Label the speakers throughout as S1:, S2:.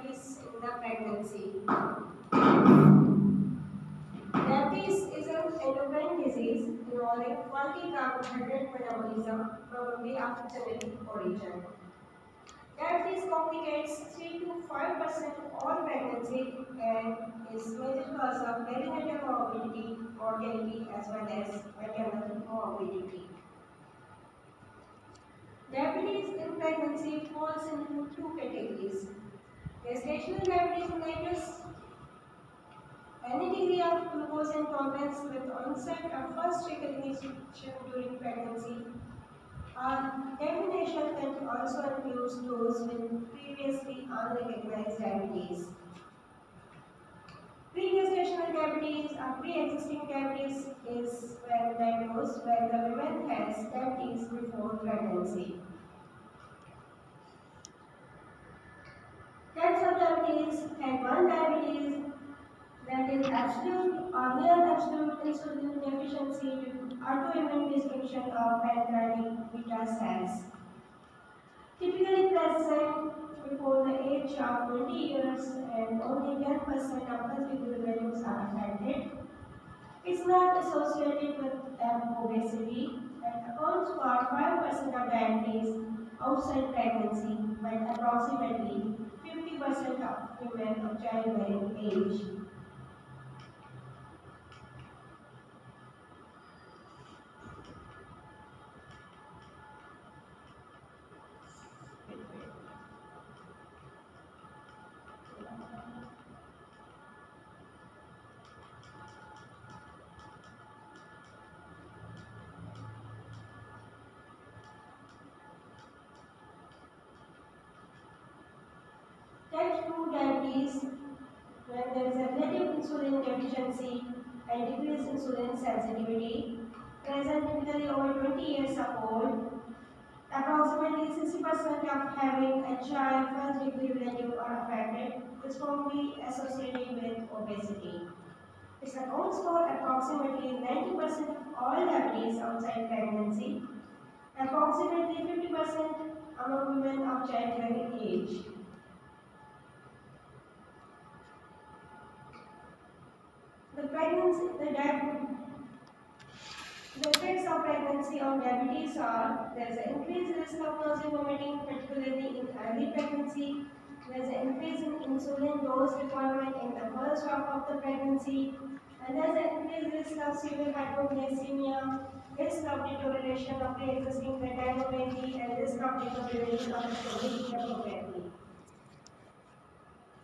S1: diabetes in the pregnancy. Diabetes is an endocrine disease involving faulty carbohydrate metabolism, probably of genetic origin. Diabetes complicates 3 to 5% of all pregnancy and is major cause of perinatal morbidity, mortality as well as maternal morbidity. Diabetes in pregnancy falls into two categories. Gestational diabetes mellitus, any degree of glucose intolerance with onset of first recognition during pregnancy. Definition can also include those with previously unrecognized diabetes. Pre-gestational diabetes or pre-existing diabetes is when diagnosed when the woman has diabetes before pregnancy. Types of diabetes: type 1 diabetes, that is absolute or near absolute insulin deficiency due to autoimmune destruction of pancreatic beta cells. Typically present before the age of 20 years and only 10% of residual values are affected. It's not associated with obesity and accounts for 5% of diabetes outside pregnancy, but approximately 50% of women of childbearing age. Type 2 diabetes, when there is a relative insulin deficiency and decreased insulin sensitivity, present typically over 20 years of old. Approximately 60% of having a child first degree relative are affected, is strongly associated with obesity. It accounts for approximately 90% of all diabetes outside pregnancy, approximately 50% among women of childbearing age. The effects of pregnancy on diabetes are: there is an increased risk of nausea vomiting, particularly in early pregnancy. There is an increase in insulin dose requirement in the first half of the pregnancy. And there is an increased risk of severe hypoglycemia, risk of deterioration of pre-existing retinopathy, and risk of deterioration of ischemic nephropathy.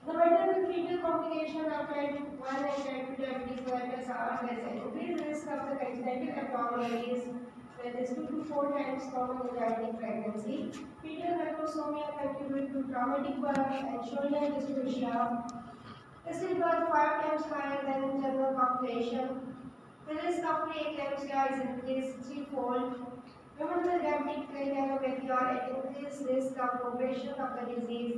S1: The maternal fetal complication of type 1 and type 2 diabetes mellitus are: there is an increased risk of the congenital abnormalities, that is 2 to 4 times common in diabetic pregnancy. Fetal hypersomia contribute to traumatic birth and shoulder dystocia. This is about 5 times higher than in general population. The risk of preeclampsia is increased threefold. Women with diabetic retinopathy are at increased risk of progression of the disease,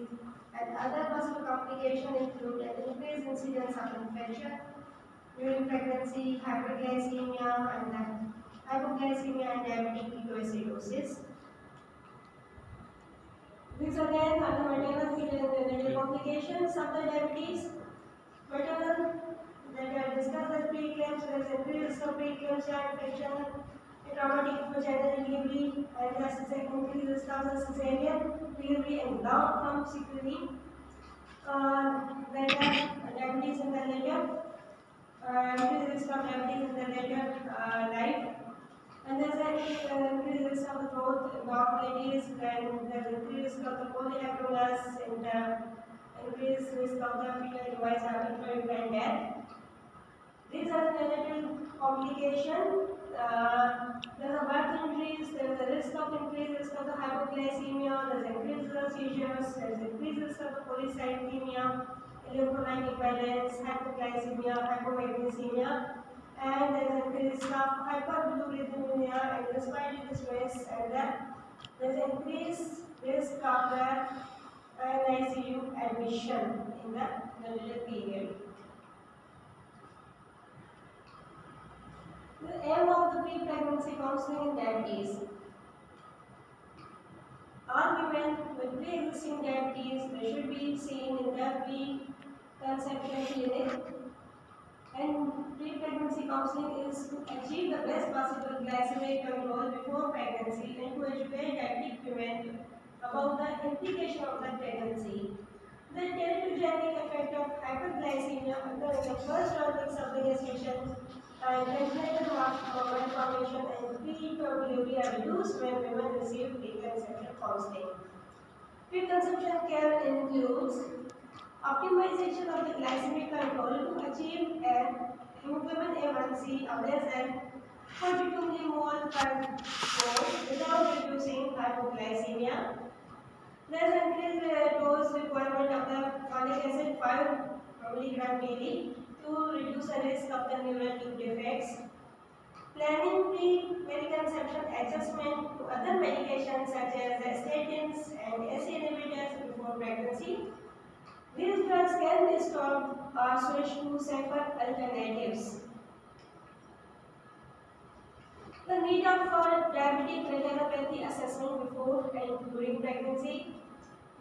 S1: and other muscle complications include an increased incidence of infection during pregnancy, hyperglycemia, and diabetic ketoacidosis. These again are the maternal fetal and neonatal complications of the diabetes. Maternal, that I discussed as preeclampsia, there is increased risk of preeclampsia, infection, traumatic vaginal delivery, and there is an increased risk of cesarean delivery and long-term sequelae. Diabetes in the later, increased risk of diabetes in the later life. And there's an increased risk of growth abnormalities, and there's increased risk of the polyhydramnios, and increased risk of the fetal device having and death. These are the neonatal complications. There are birth injuries, there is a risk of increased risk of the hypoglycemia, there is increased risk of seizures, there is increased risk of the polycythemia, electrolytic balance, hypoglycemia, hypomagnesemia, and there is increased risk of hyperbilirubinemia and respiratory distress, and there is increased risk of the ICU admission in the neonatal period. The aim of the pre-pregnancy counseling in diabetes. All women with pre-existing diabetes, they should be seen in the the pre-conception clinic. And pre-pregnancy counseling is to achieve the best possible glycemic control before pregnancy and to educate diabetic women about the implication of the pregnancy. The teratogenic effect of hyperglycemia occurs in the first 12 weeks of the gestation, and congenital malformation and preterm delivery are reduced when women receive preconception counseling. Preconception care includes optimization of the glycemic control to achieve a hemoglobin A1C of less than 42 millimole per mole without reducing hypoglycemia. There's increased dose requirement of the folic acid 5 milligram daily to reduce the risk of the neural tube defects. Planning pre-conception adjustment to other medications such as statins and ACE inhibitors before pregnancy. These drugs can be stopped or switched to safer alternatives. The need for diabetic retinopathy assessment before and during pregnancy.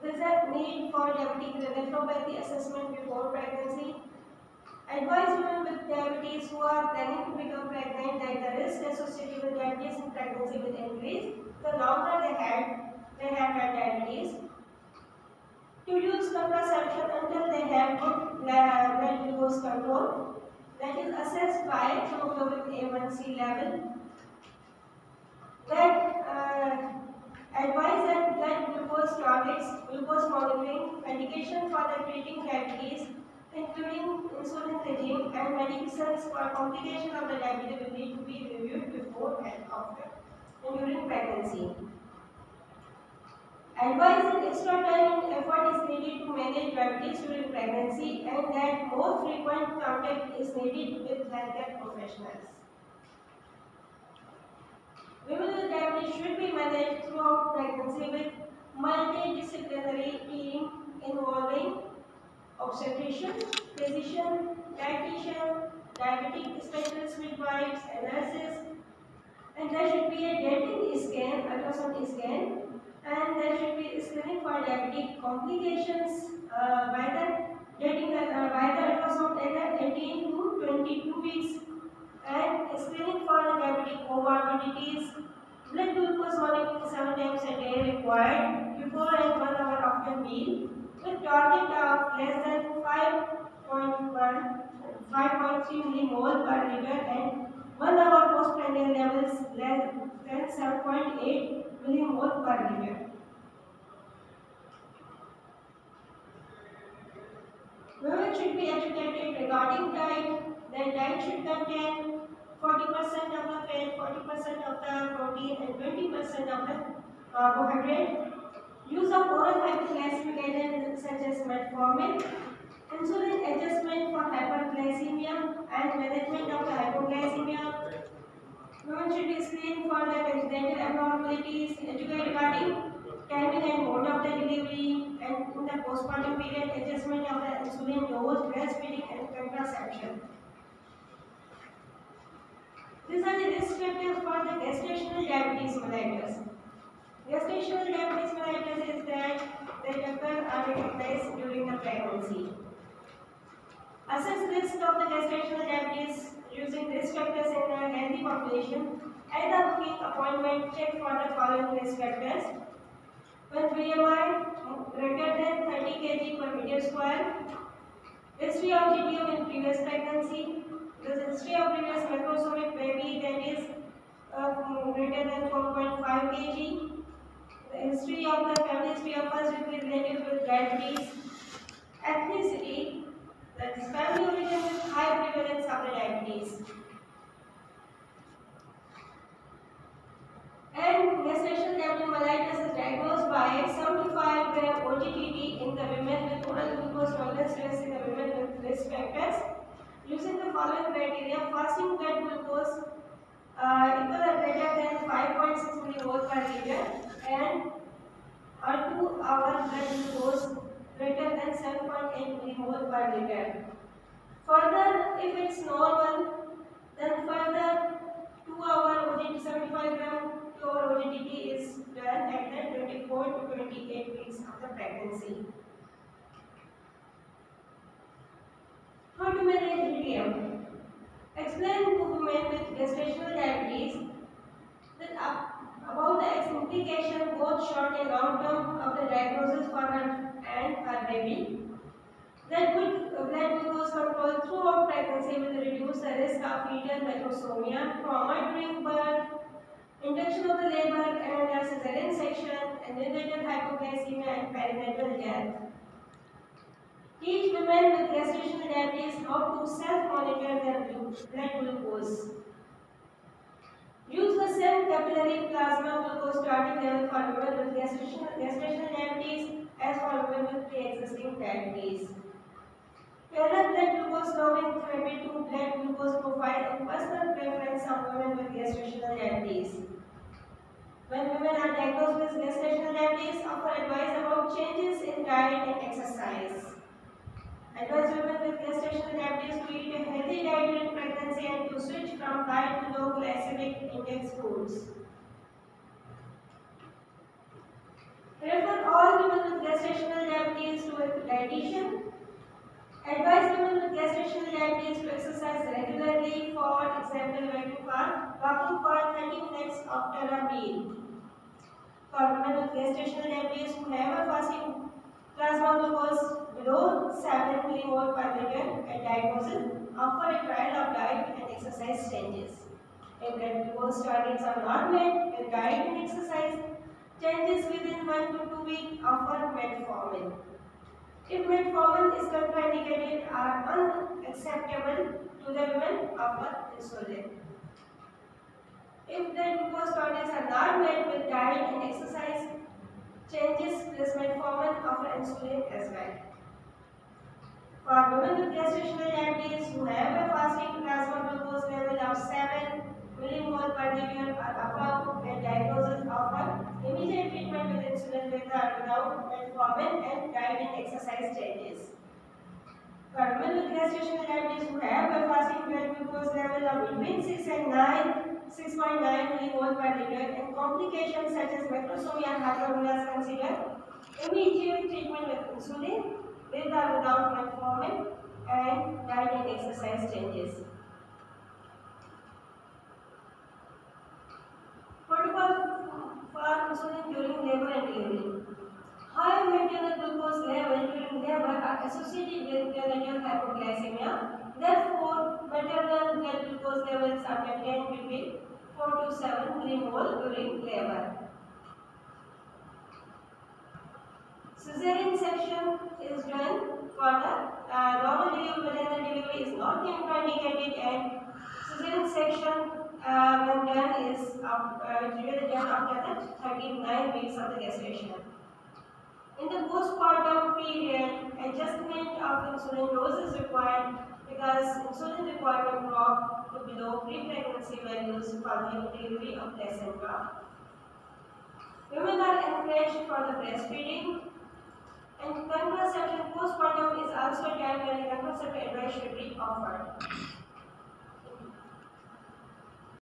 S1: There is a need for diabetic retinopathy assessment before pregnancy. Advise women with diabetes who are planning to become pregnant that the risk associated with diabetes in pregnancy will increase the longer they have had diabetes. To use contraception until they have good blood glucose control, that is assessed by hemoglobin A1C level. That advise that blood glucose targets, glucose monitoring, medication for the treating diabetes, including insulin regime and medicines for complication of the diabetes will need to be reviewed before and after and during pregnancy. Advice that extra time and effort is needed to manage diabetes during pregnancy and that more frequent contact is needed with healthcare professionals. Women with diabetes should be managed throughout pregnancy with multidisciplinary team involving obstetrician, physician, dietitian, diabetic specialist midwives and nurses, and there should be a dating scan, ultrasound scan, and there should be screening for diabetic complications by the ultrasound at 18 to 22 weeks, and screening for diabetic comorbidities. Blood glucose monitoring 7 times a day required before and 1 hour after meal, with target of less than 5.3 millimole per liter and 1 hour postprandial levels less than 7.8 millimole per liter. Women should be educated regarding diet. Their diet should contain 40% of the fat, 40% of the protein and 20% of the carbohydrate. Use of oral hypoglycemic agents such as metformin, insulin adjustment for hyperglycemia and management of the hypoglycemia. Women should be screened for the congenital abnormalities, educated regarding timing and mode of the delivery, and in the postpartum period, adjustment of the insulin dose, breastfeeding and contraception. These are the risk factors for the gestational diabetes mellitus. Gestational diabetes mellitus is that occur or recognized during the pregnancy. Assess risk of the gestational diabetes using risk factors in a healthy population. At the booking appointment, check for the following risk factors. When BMI greater than 30 kg per meter square, history of GTO in previous pregnancy, the history of previous macrosomic baby that is greater than 4.5 kg, the history of the family history of first degree relatives with diabetes, ethnicity, that is family origin with high prevalence of the diabetes. And gestational diabetes mellitus is diagnosed by 75 gram OGTT in the women with oral glucose tolerance test in the women with risk factors using the following criteria: fasting blood glucose equal or greater than 5.6 millimole per liter and or 2-hour blood glucose greater than 7.8 millimole per liter. Further, if it's normal, then further 2-hour OGTT 75 gram 2-hour OGTT is done at the 24 to 28 weeks of the pregnancy. p.m. Explain to women with gestational diabetes that about the implication both short and long term of the diagnosis for her and her baby. That good blood glucose control throughout pregnancy will reduce the risk of fetal macrosomia, trauma during birth, induction of the labor and a cesarean section, and neonatal hypoglycemia and perinatal death. Teach women with gestational diabetes how to self-monitor their blood glucose. Use the same capillary plasma glucose starting level for women with gestational diabetes as for women with pre-existing diabetes. Tailor blood glucose lowering therapy to blood glucose profile and personal preference of women with gestational diabetes. When women are diagnosed with gestational diabetes, offer advice about changes in diet and exercise. Advise women with gestational diabetes to eat a healthy diet during pregnancy and to switch from high to low glycemic index foods. Refer all women with gestational diabetes to a dietitian. Advise women with gestational diabetes to exercise regularly, for example, walking for 30 minutes after a meal. For women with gestational diabetes who have a fasting plasma glucose below 7 millimole per liter at diagnosis, offer a trial of diet and exercise changes. If blood glucose targets are not met with diet and exercise changes within 1 to 2 weeks, offer metformin. If metformin is contraindicated or unacceptable to the women, offer insulin. If the glucose targets are not met with diet and exercise changes, this metformin, offer insulin as well. For women with gestational diabetes who have a fasting plasma glucose level of 7 millimole per liter or above, when diagnosis, offer immediate treatment with insulin with or without metformin and diet and exercise changes. For women with gestational diabetes who have a fasting blood glucose level of between 6.9 millimole per liter and complications such as macrosomia and hyperglycemia, consider immediate treatment with insulin with or without metformin and diet and exercise changes. Protocol for insulin during labor and delivery. High maternal glucose level during labor are associated with neonatal hypoglycemia. Therefore, maternal blood glucose levels are maintained between 4 to 7 millimole during labor. Cesarean section is done for the normal delivery. Vaginal delivery is not contraindicated, and cesarean section when done is usually done after the 39 weeks of the gestation. In the postpartum period, adjustment of insulin dose is required because insulin requirement dropped to below pre-pregnancy values following delivery of placenta. Women are encouraged for the breastfeeding, and contraception postpartum is also a time when contraceptive advice should be offered.